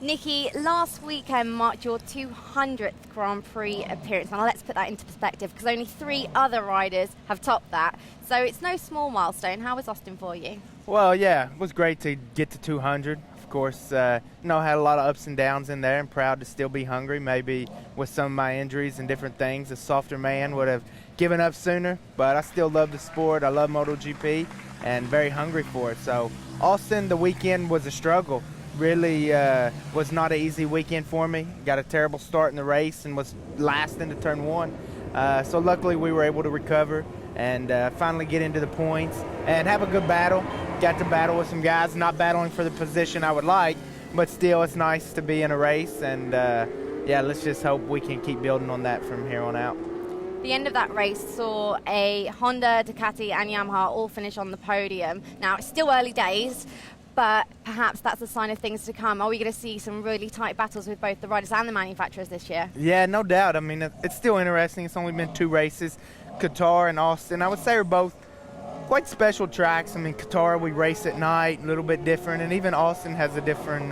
Nikki, last weekend marked your 200th Grand Prix appearance. Now let's put that into perspective because only 3 other riders have topped that. So it's no small milestone. How was Austin for you? Well, yeah, it was great to get to 200. Of course, had a lot of ups and downs in there and proud to still be hungry. Maybe with some of my injuries and different things, a softer man would have given up sooner. But I still love the sport. I love MotoGP and very hungry for it. So Austin, the weekend was a struggle. Really was not an easy weekend for me. Got a terrible start in the race and was last into turn 1. So luckily we were able to recover and finally get into the points and have a good battle. Got to battle with some guys, not battling for the position I would like, but still it's nice to be in a race. And yeah, let's just hope we can keep building on that from here on out. The end of that race saw a Honda, Ducati and Yamaha all finish on the podium. Now it's still early days, but perhaps that's a sign of things to come. Are we going to see some really tight battles with both the riders and the manufacturers this year? Yeah, no doubt. I mean, it's still interesting. It's only been 2 races, Qatar and Austin. I would say are both quite special tracks. I mean, Qatar, we race at night, a little bit different, and even Austin has a different,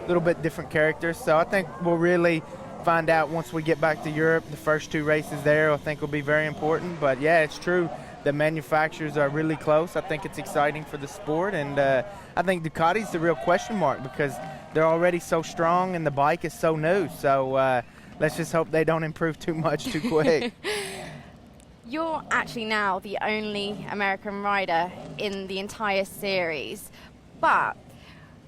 little bit different character. So I think we'll really find out once we get back to Europe. The first 2 races there I think will be very important. But yeah, it's true. The manufacturers are really close. I think it's exciting for the sport, and I think Ducati's the real question mark because they're already so strong and the bike is so new. So let's just hope they don't improve too much too quick. You're actually now the only American rider in the entire series, but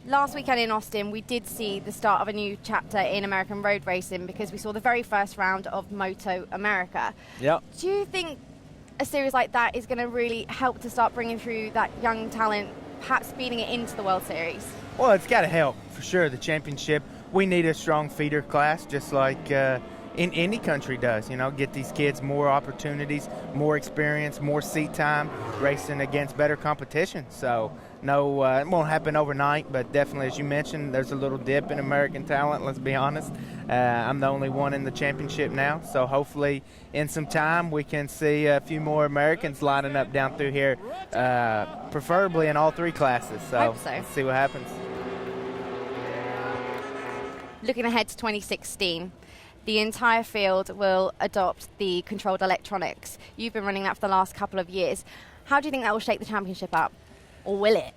last weekend in Austin we did see the start of a new chapter in American road racing because we saw the very first round of Moto America. Yep. Do you think a series like that is going to really help to start bringing through that young talent, perhaps speeding it into the World Series? Well, it's got to help, for sure, the championship. We need a strong feeder class, just like in any country does, get these kids more opportunities, more experience, more seat time, racing against better competition. So, no, it won't happen overnight, but definitely, as you mentioned, there's a little dip in American talent, let's be honest. I'm the only one in the championship now, so hopefully in some time we can see a few more Americans lining up down through here, preferably in all 3 classes. So let's see what happens. Looking ahead to 2016, the entire field will adopt the controlled electronics. You've been running that for the last couple of years. How do you think that will shake the championship up? Or will it?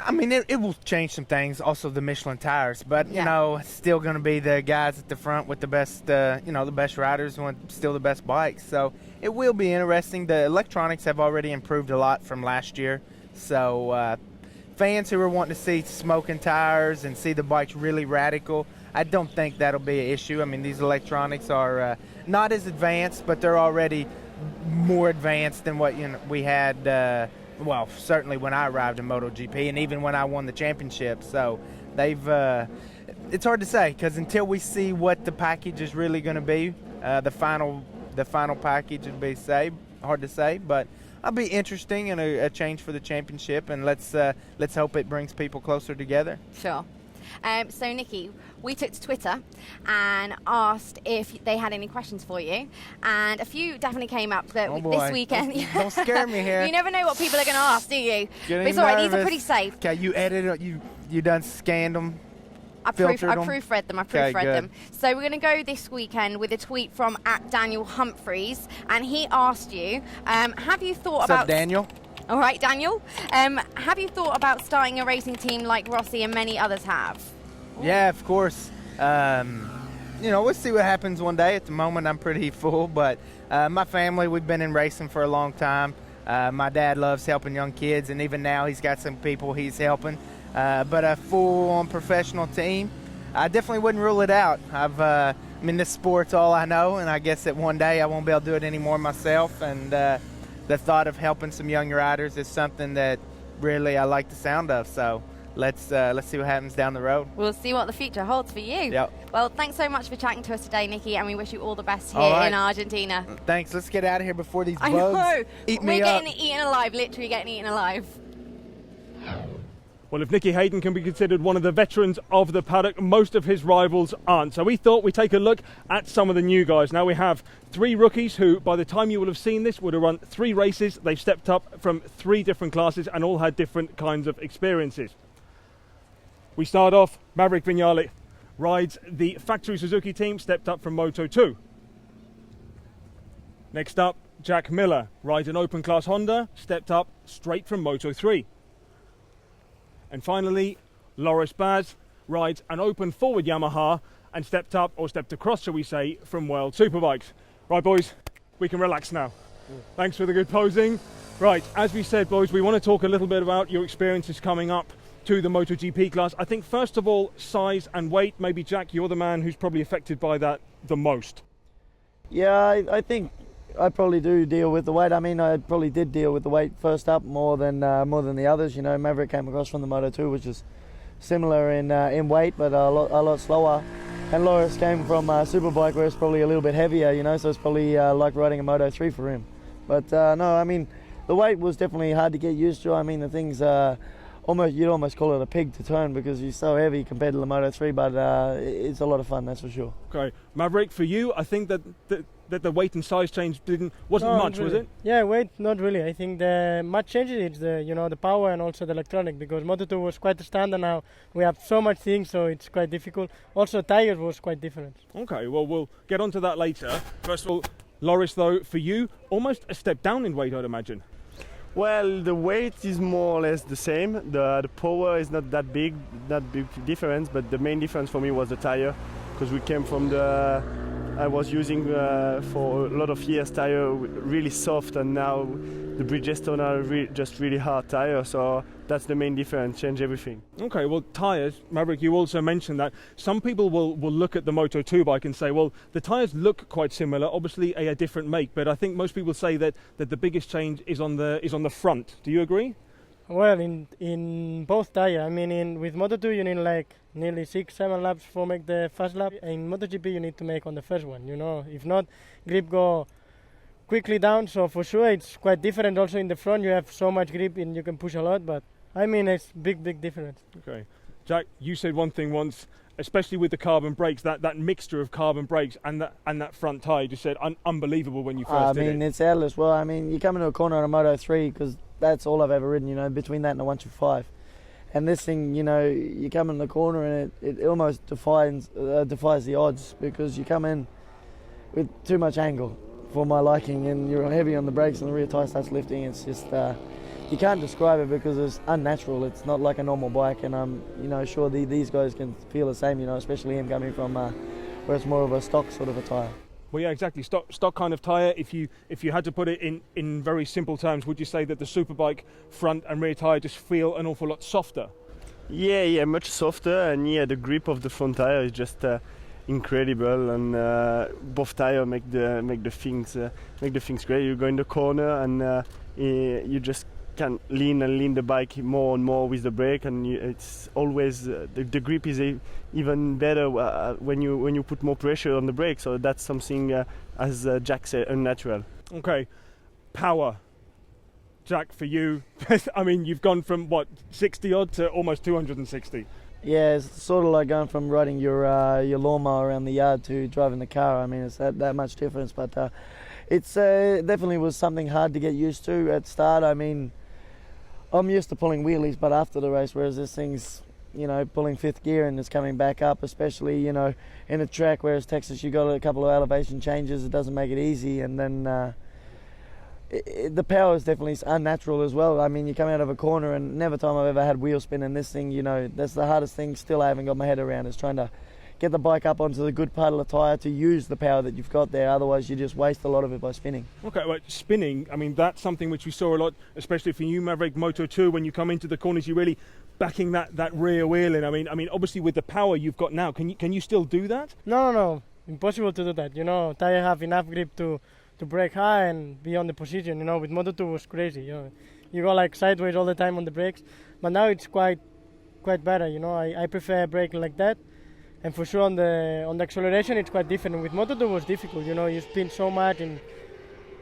I mean, it will change some things, also the Michelin tires, but, it's still going to be the guys at the front with the best, the best riders and still the best bikes. So it will be interesting. The electronics have already improved a lot from last year. So fans who are wanting to see smoking tires and see the bikes really radical, I don't think that'll be an issue. I mean, these electronics are not as advanced, but they're already more advanced than what we had well, certainly when I arrived in MotoGP and even when I won the championship. So they've it's hard to say because until we see what the package is really going to be, the final package would be hard to say, but it'll be interesting and a change for the championship, and let's hope it brings people closer together. Sure. So, Nikki, we took to Twitter and asked if they had any questions for you, and a few definitely came up that this weekend. Don't scare me here. You never know what people are going to ask, do you? But it's all right. These are pretty safe. Okay, you edited. You done scanned them. I proofread them. Okay, them. So we're going to go this weekend with a tweet from @Daniel Humphreys, and he asked you, have you thought What's about... up, Daniel? All right, Daniel. Have you thought about starting a racing team like Rossi and many others have? Yeah, of course. We'll see what happens one day. At the moment, I'm pretty full, but my family, we've been in racing for a long time. My dad loves helping young kids, and even now he's got some people he's helping. But a full-on professional team, I definitely wouldn't rule it out. This sport's all I know, and I guess that one day I won't be able to do it anymore myself, and the thought of helping some young riders is something that really I like the sound of. So let's see what happens down the road. We'll see what the future holds for you. Yep. Well, thanks so much for chatting to us today, Nikki, and we wish you all the best here in Argentina. Thanks. Let's get out of here before these bugs eat We're me up. getting eaten alive, literally getting eaten alive. Well, if Nicky Hayden can be considered one of the veterans of the paddock, most of his rivals aren't. So we thought we'd take a look at some of the new guys. Now we have 3 rookies who, by the time you will have seen this, would have run 3 races. They've stepped up from 3 different classes and all had different kinds of experiences. We start off, Maverick Viñales. rides the factory Suzuki team, stepped up from Moto2. Next up, Jack Miller rides an open class Honda, stepped up straight from Moto3. And finally, Loris Baz rides an open forward Yamaha and stepped up, or stepped across, shall we say, from World Superbikes. Right, boys, we can relax now. Thanks for the good posing. Right, as we said, boys, we want to talk a little bit about your experiences coming up to the MotoGP class. I think, first of all, size and weight. Maybe, Jack, you're the man who's probably affected by that the most. Yeah, I think I probably do deal with the weight. I mean, I probably did deal with the weight first up more than the others. You know, Maverick came across from the Moto2, which is similar in weight, but a lot slower. And Loris came from Superbike, where it's probably a little bit heavier. You know, so it's probably like riding a Moto3 for him. But no, I mean, the weight was definitely hard to get used to. I mean, the thing's you'd almost call it a pig to turn because he's so heavy compared to the Moto3, but it's a lot of fun, that's for sure. Okay, Maverick, for you, I think that the weight and size change wasn't much, really. Was it? Yeah, weight not really. I think the much changes is the power and also the electronic, because Moto2 was quite standard. Now we have so much things, so it's quite difficult. Also, tires was quite different. Okay, well, we'll get onto that later. First of all, Loris, though, for you, almost a step down in weight, I'd imagine. Well, the weight is more or less the same. The power is not that big difference, but the main difference for me was the tire, because we came from I was using for a lot of years tire really soft, and now the Bridgestone are just really hard tire, so that's the main difference, change everything. Okay, well, tyres, Maverick, you also mentioned that some people will look at the Moto2 bike and say, well, the tyres look quite similar, obviously a different make, but I think most people say that the biggest change is on the front. Do you agree? Well, in both tires, I mean, with Moto2 you need like nearly 6-7 laps for make the first lap. In MotoGP you need to make on the first one, you know. If not, grip go quickly down, so for sure it's quite different. Also in the front you have so much grip and you can push a lot, but I mean it's big difference. Okay. Jack, you said one thing once, especially with the carbon brakes, that mixture of carbon brakes and that front tyre, you said unbelievable when you first did it. I mean, it's out as well. I mean, you come into a corner on a Moto3, because that's all I've ever ridden, you know, between that and a 125. And this thing, you know, you come in the corner and it almost defies the odds, because you come in with too much angle for my liking, and you're heavy on the brakes and the rear tyre starts lifting. It's just, you can't describe it because it's unnatural. It's not like a normal bike, and I'm, you know, sure these guys can feel the same, you know, especially him coming from where it's more of a stock sort of a tyre. Well, yeah, exactly. Stock kind of tyre. If you had to put it in very simple terms, would you say that the Superbike front and rear tyre just feel an awful lot softer? Yeah, much softer, and yeah, the grip of the front tyre is just incredible, and both tyres make the things great. You go in the corner and you just can lean the bike more and more with the brake, and it's always the grip is even better when you put more pressure on the brake. So that's something, as Jack said, unnatural. Okay, power. Jack, for you, I mean, you've gone from what 60 odd to almost 260. Yeah, it's sort of like going from riding your lawnmower around the yard to driving the car. I mean, it's that much difference, but it's definitely was something hard to get used to at start. I mean, I'm used to pulling wheelies, but after the race, whereas this thing's, you know, pulling fifth gear and it's coming back up, especially, you know, in a track, whereas Texas, you got a couple of elevation changes, it doesn't make it easy, and then the power is definitely unnatural as well. I mean, you come out of a corner, and never time I've ever had wheel spin, and this thing, you know, that's the hardest thing still I haven't got my head around, is trying to get the bike up onto the good part of the tyre to use the power that you've got there. Otherwise, you just waste a lot of it by spinning. Okay, well, spinning, I mean, that's something which we saw a lot, especially for you, Maverick, Moto2, when you come into the corners, you're really backing that rear wheel in. I mean, obviously with the power you've got now, can you still do that? No, impossible to do that. You know, tire have enough grip to brake high and be on the position. You know, with Moto2 was crazy. You know, you go like sideways all the time on the brakes, but now it's quite better. You know, I prefer braking like that. And for sure on the acceleration it's quite different. With Moto2 was difficult, you know, you spin so much, and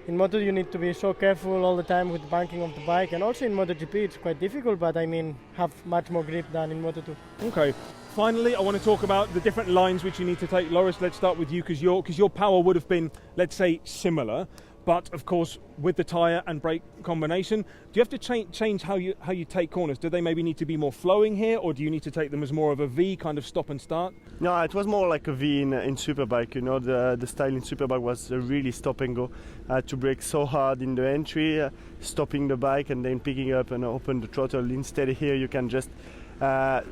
in Moto you need to be so careful all the time with the banking of the bike, and also in MotoGP it's quite difficult, but I mean have much more grip than in Moto2. Okay, finally I want to talk about the different lines which you need to take. Loris, let's start with you, because your power would have been, let's say, similar, but of course with the tyre and brake combination, do you have to change how you take corners? Do they maybe need to be more flowing here, or do you need to take them as more of a V kind of stop and start? No, it was more like a V in Superbike. You know, the style in Superbike was really stop and go. I had to brake so hard in the entry, stopping the bike and then picking up and open the throttle. Instead here you can just have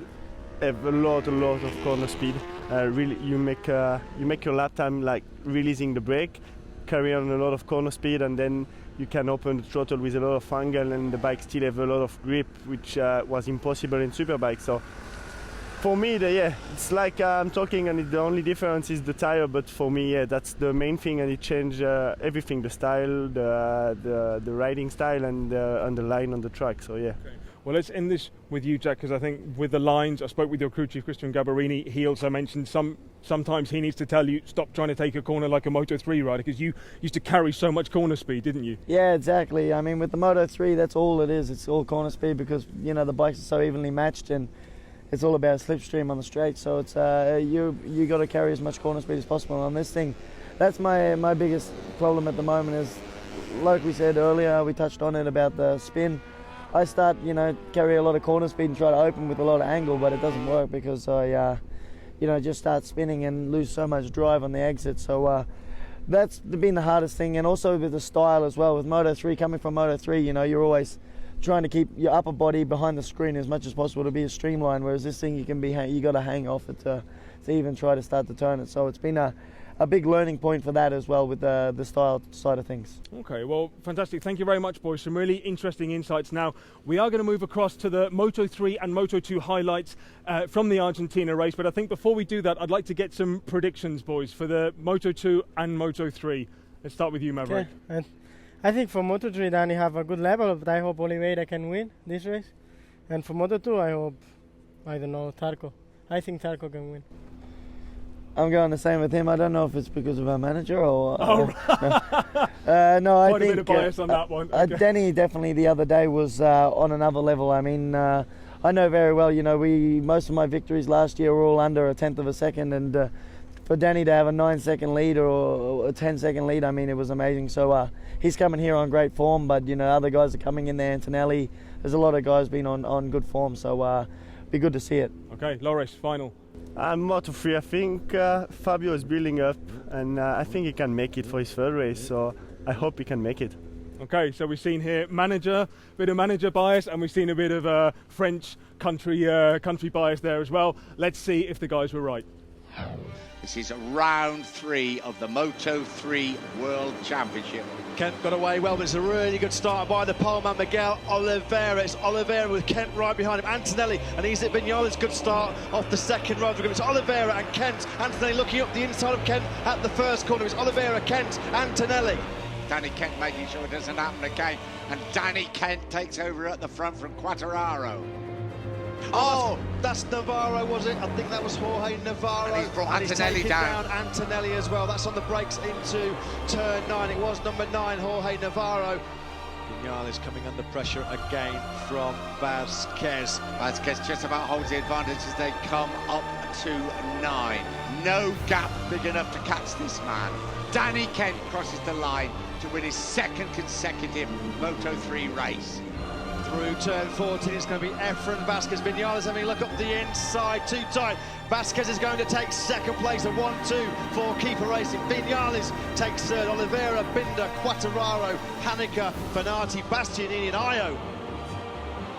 a lot of corner speed. Really, you make your lap time like releasing the brake, carry on a lot of corner speed, and then you can open the throttle with a lot of angle, and the bike still have a lot of grip, which was impossible in Superbike. So for me, it's like I'm talking, and the only difference is the tire. But for me, that's the main thing, and it changed everything: the style, the riding style, and the line on the track. So yeah. Okay. Well, let's end this with you, Jack, because I think with the lines, I spoke with your crew chief, Christian Gabarini. He also mentioned sometimes he needs to tell you, stop trying to take a corner like a Moto3 rider, because you used to carry so much corner speed, didn't you? Yeah, exactly. I mean, with the Moto3, that's all it is. It's all corner speed because, you know, the bikes are so evenly matched, and it's all about slipstream on the straight. So it's you got to carry as much corner speed as possible on this thing. That's my biggest problem at the moment is, like we said earlier, we touched on it about the spin. I start, carry a lot of corner speed and try to open with a lot of angle, but it doesn't work because I, just start spinning and lose so much drive on the exit. So that's been the hardest thing, and also with the style as well. With Moto3, coming from Moto3, you're always trying to keep your upper body behind the screen as much as possible to be as streamlined. Whereas this thing, you got to hang off it to even try to start to turn it. So it's been a big learning point for that as well with the style side of things. Okay, well, fantastic. Thank you very much, boys. Some really interesting insights. Now, we are going to move across to the Moto3 and Moto2 highlights from the Argentina race. But I think before we do that, I'd like to get some predictions, boys, for the Moto2 and Moto3. Let's start with you, Maverick. Okay. And I think for Moto3, Danny have a good level, but I hope Oliveira can win this race. And for Moto2, I hope, Zarco. I think Zarco can win. I'm going the same with him. I don't know if it's because of our manager or... no, I quite think a bit of bias on that one. Okay. Danny definitely the other day was on another level. I mean, I know very well, most of my victories last year were all under a tenth of a second, and for Danny to have a 9-second lead or a 10-second lead, I mean, it was amazing. So he's coming here on great form, but, other guys are coming in there. Antonelli, there's a lot of guys been on good form, so be good to see it. Okay, Loris, final. Moto3, I think Fabio is building up, and I think he can make it for his third race, so I hope he can make it. Okay, so we've seen here bit of manager bias, and we've seen a bit of French country bias there as well. Let's see if the guys were right. This is round 3 of the Moto3 World Championship. Kent got away well, but it's a really good start by the poleman Miguel Oliveira. It's Oliveira with Kent right behind him. Antonelli and Izzy Viñales, good start off the second road. It's Oliveira and Kent. Antonelli looking up the inside of Kent at the first corner. It's Oliveira, Kent, Antonelli. Danny Kent making sure it doesn't happen again. And Danny Kent takes over at the front from Quartararo. Oh, that's Navarro, was it? I think that was Jorge Navarro. And he's brought Antonelli down. Antonelli as well. That's on the brakes into turn 9. It was number 9, Jorge Navarro. Viñales coming under pressure again from Vasquez. Vasquez just about holds the advantage as they come up to 9. No gap big enough to catch this man. Danny Kent crosses the line to win his second consecutive Moto3 race. Through turn 14, it's going to be Efren Vasquez. Viñales having a look up the inside, too tight. Vasquez is going to take second place, a 1-2 for Keeper Racing. Viñales takes third. Oliveira, Binder, Quartararo, Haneker, Fenati, Bastianini and Ayo.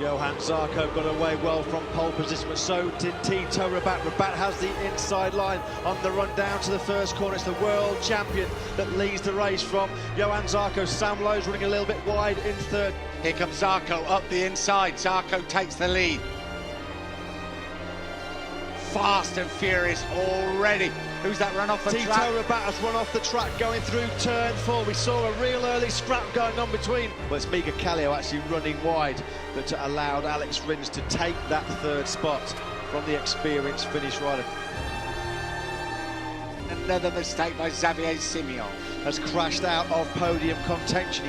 Johan Zarco got away well from pole position, but so did Tito Rabat. Rabat has the inside line on the run down to the first corner. It's the world champion that leads the race from Johan Zarco. Sam Lowe's running a little bit wide in third. Here comes Zarco up the inside. Zarco takes the lead. Fast and furious already. Who's that run off the track? Tito Rabat has run off the track going through turn 4. We saw a real early scrap going on between. Well, it's Mika Kallio actually running wide that allowed Alex Rins to take that third spot from the experienced Finnish rider. Another mistake by Xavier Simeon. Has crashed out of podium contention.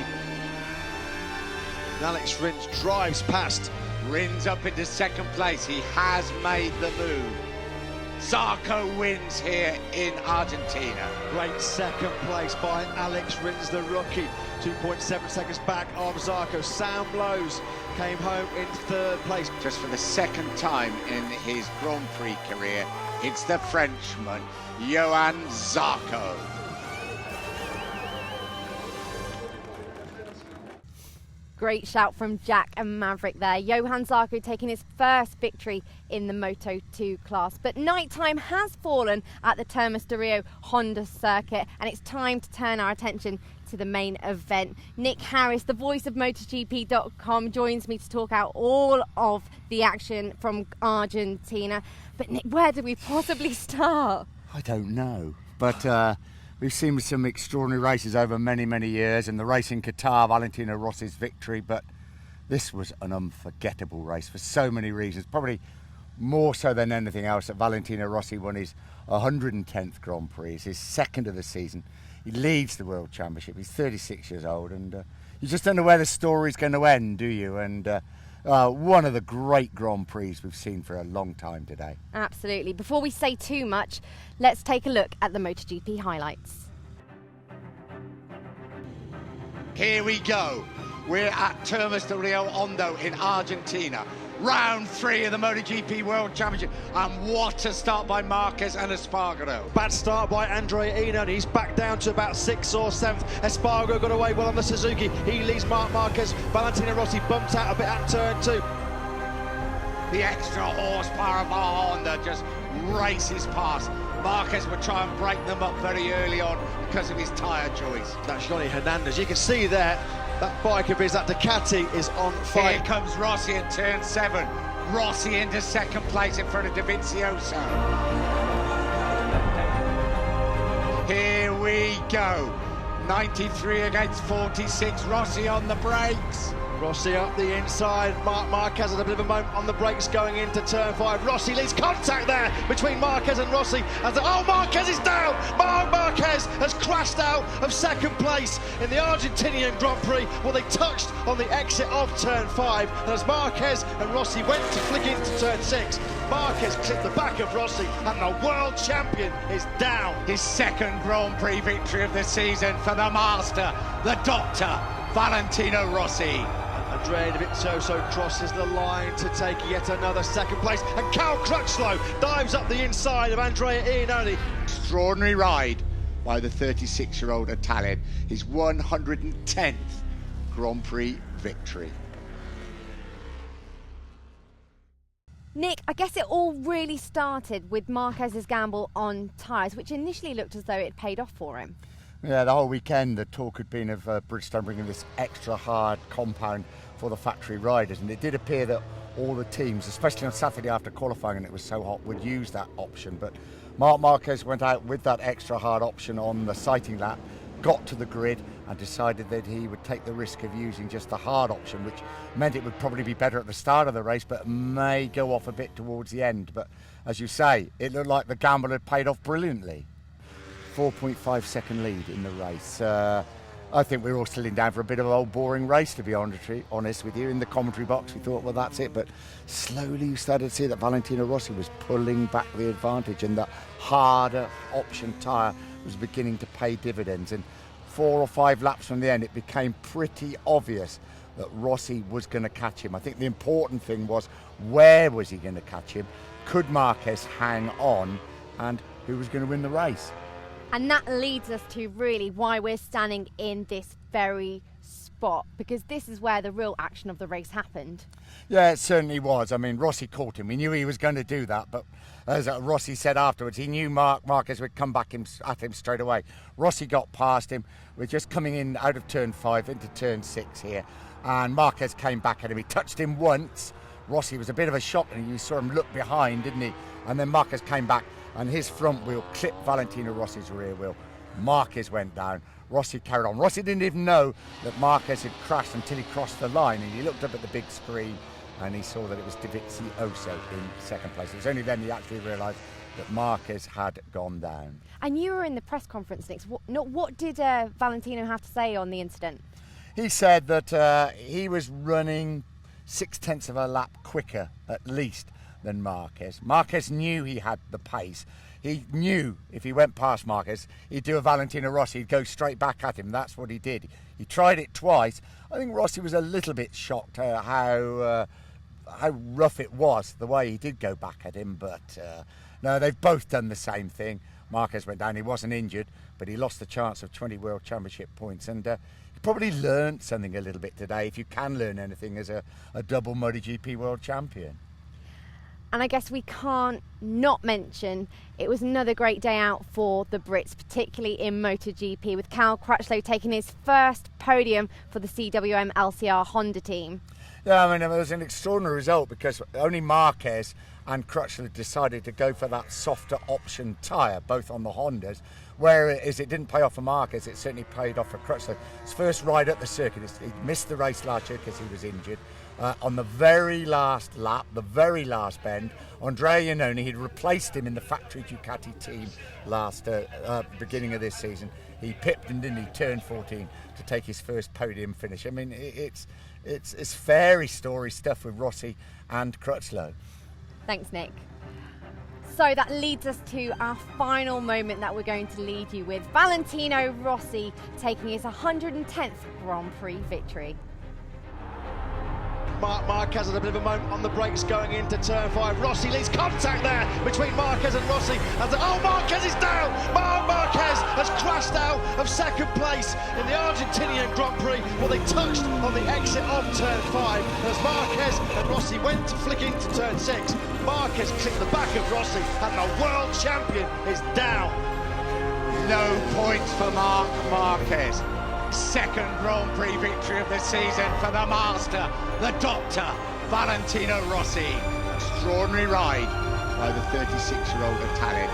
Alex Rins drives past. Rins up into second place. He has made the move. Zarco wins here in Argentina. Great second place by Alex Rins, the rookie. 2.7 seconds back of Zarco. Sam Blows came home in third place. Just for the second time in his Grand Prix career, it's the Frenchman, Johann Zarco. Great shout from Jack and Maverick there. Johann Zarco taking his first victory in the Moto2 class. But nighttime has fallen at the Termas de Rio Honda circuit, and it's time to turn our attention to the main event. Nick Harris, the voice of MotoGP.com, joins me to talk out all of the action from Argentina. But Nick, where do we possibly start? I don't know, but we've seen some extraordinary races over many, many years, and the race in Qatar, Valentino Rossi's victory, but this was an unforgettable race for so many reasons, probably more so than anything else that Valentino Rossi won his 110th Grand Prix, his second of the season. He leads the World Championship, he's 36 years old, and you just don't know where the story's going to end, do you? And one of the great Grand Prix we've seen for a long time today. Absolutely. Before we say too much, let's take a look at the MotoGP highlights. Here we go. We're at Termas de Rio Hondo in Argentina. Round 3 of the MotoGP World Championship. And what a start by Marquez and Espargaro. Bad start by Andrea Ino, and he's back down to about 6th or 7th. Espargaro got away well on the Suzuki. He leads Marc Marquez. Valentino Rossi bumped out a bit at turn 2. The extra horsepower of our Honda just races past. Marquez would try and break them up very early on because of his tyre choice. That's Johnny Hernandez. You can see there, that bike of his, that Ducati, is on fire. Here comes Rossi at turn 7. Rossi into second place in front of Dovizioso. Here we go. 93 against 46. Rossi on the brakes. Rossi up the inside. Marc Marquez had a bit of a moment on the brakes going into turn 5. Rossi leads contact there between Marquez and Rossi. Oh, Marquez is down! Marc Marquez has crashed out of second place in the Argentinian Grand Prix. Well, they touched on the exit of turn 5. And as Marquez and Rossi went to flick into turn 6, Marquez clipped the back of Rossi, and the world champion is down. His second Grand Prix victory of the season for the master, the doctor, Valentino Rossi. Andrea Dovizioso crosses the line to take yet another second place, and Cal Crutchlow dives up the inside of Andrea Iannone. Extraordinary ride by the 36-year-old Italian, his 110th Grand Prix victory. Nick, I guess it all really started with Marquez's gamble on tyres, which initially looked as though it paid off for him. Yeah, the whole weekend the talk had been of Bridgestone bringing this extra hard compound for the factory riders, and it did appear that all the teams, especially on Saturday after qualifying and it was so hot, would use that option. But Marc Marquez went out with that extra hard option on the sighting lap, got to the grid and decided that he would take the risk of using just the hard option, which meant it would probably be better at the start of the race but may go off a bit towards the end. But as you say, it looked like the gamble had paid off brilliantly. 4.5 second lead in the race. I think we were all sitting down for a bit of an old boring race, to be honest with you. In the commentary box we thought, well, that's it, but slowly you started to see that Valentino Rossi was pulling back the advantage, and that harder option tyre was beginning to pay dividends. And 4 or 5 laps from the end it became pretty obvious that Rossi was going to catch him. I think the important thing was, where was he going to catch him? Could Marquez hang on? And who was going to win the race? And that leads us to really why we're standing in this very spot, because this is where the real action of the race happened. Yeah, it certainly was. I mean, Rossi caught him. We knew he was going to do that, but as Rossi said afterwards, he knew Marquez would come back at him straight away. Rossi got past him. We're just coming in out of turn 5 into turn 6 here, and Marquez came back at him. He touched him once. Rossi was a bit of a shock, and you saw him look behind, didn't he? And then Marquez came back, and his front wheel clipped Valentino Rossi's rear wheel. Marquez went down. Rossi carried on. Rossi didn't even know that Marquez had crashed until he crossed the line, and he looked up at the big screen and he saw that it was Dovizioso in second place. It was only then he actually realised that Marquez had gone down. And you were in the press conference, Nick. What did Valentino have to say on the incident? He said that he was running 0.6 of a lap quicker, at least, than Marquez. Marquez knew he had the pace. He knew if he went past Marquez, he'd do a Valentino Rossi, he'd go straight back at him. That's what he did. He tried it twice. I think Rossi was a little bit shocked how rough it was, the way he did go back at him. But no, they've both done the same thing. Marquez went down, he wasn't injured, but he lost the chance of 20 World Championship points. And he probably learned something a little bit today, if you can learn anything as a double MotoGP World Champion. And I guess we can't not mention it was another great day out for the Brits, particularly in MotoGP, with Cal Crutchlow taking his first podium for the CWM LCR Honda team. Yeah, I mean, it was an extraordinary result because only Marquez and Crutchlow decided to go for that softer option tyre, both on the Hondas. Whereas it didn't pay off for Marquez, it certainly paid off for Crutchlow. His first ride at the circuit, he missed the race last year because he was injured. On the very last lap, the very last bend, Andrea Iannone, he'd replaced him in the factory Ducati team last beginning of this season. He pipped and didn't he turn 14 to take his first podium finish. I mean, it's fairy story stuff with Rossi and Crutchlow. Thanks, Nick. So that leads us to our final moment that we're going to lead you with. Valentino Rossi taking his 110th Grand Prix victory. Marquez has a bit of a moment on the brakes going into turn 5. Rossi leads contact there between Marquez and Rossi. Marquez is down! Marquez has crashed out of second place in the Argentinian Grand Prix. Well, they touched on the exit of turn 5 as Marquez and Rossi went to flick into turn 6. Marquez clipped the back of Rossi and the world champion is down. No points for Marc Marquez. Second Grand Prix victory of the season for the master, the doctor, Valentino Rossi. Extraordinary ride by the 36-year-old Italian.